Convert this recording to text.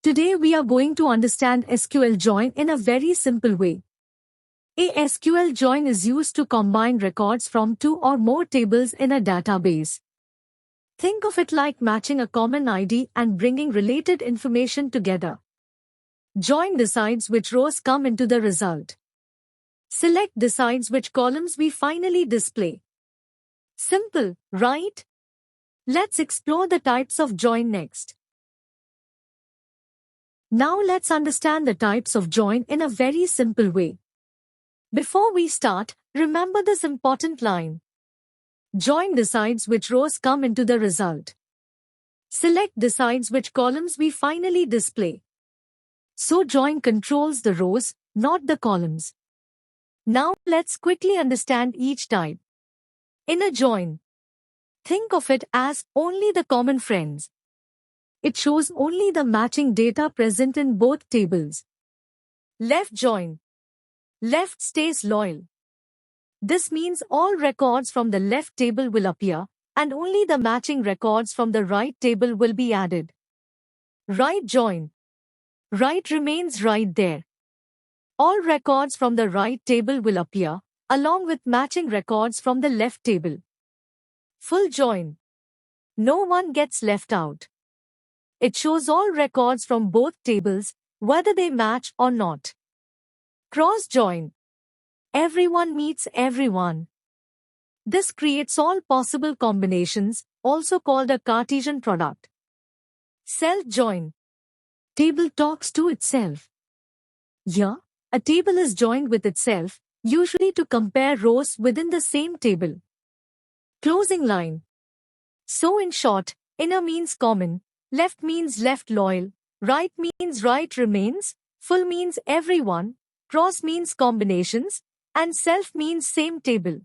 Today we are going to understand SQL join in a very simple way. A SQL join is used to combine records from two or more tables in a database. Think of it like matching a common ID and bringing related information together. Join decides which rows come into the result. Select decides which columns we finally display. Simple, right? Let's explore the types of join next. Now let's understand the types of join in a very simple way. Before we start, remember this important line. Join decides which rows come into the result. Select decides which columns we finally display. So join controls the rows, not the columns. Now let's quickly understand each type. Inner join. Think of it as only the common friends. It shows only the matching data present in both tables. Left join. Left stays loyal. This means all records from the left table will appear, and only the matching records from the right table will be added. Right join. Right remains right there. All records from the right table will appear, along with matching records from the left table. Full join. No one gets left out. It shows all records from both tables, whether they match or not. Cross join. Everyone meets everyone. This creates all possible combinations, also called a Cartesian product. Self join. Table talks to itself. Here, a table is joined with itself, usually to compare rows within the same table. Closing line. So in short, inner means common, left means left loyal, right means right remains, full means everyone, cross means combinations, and self means same table.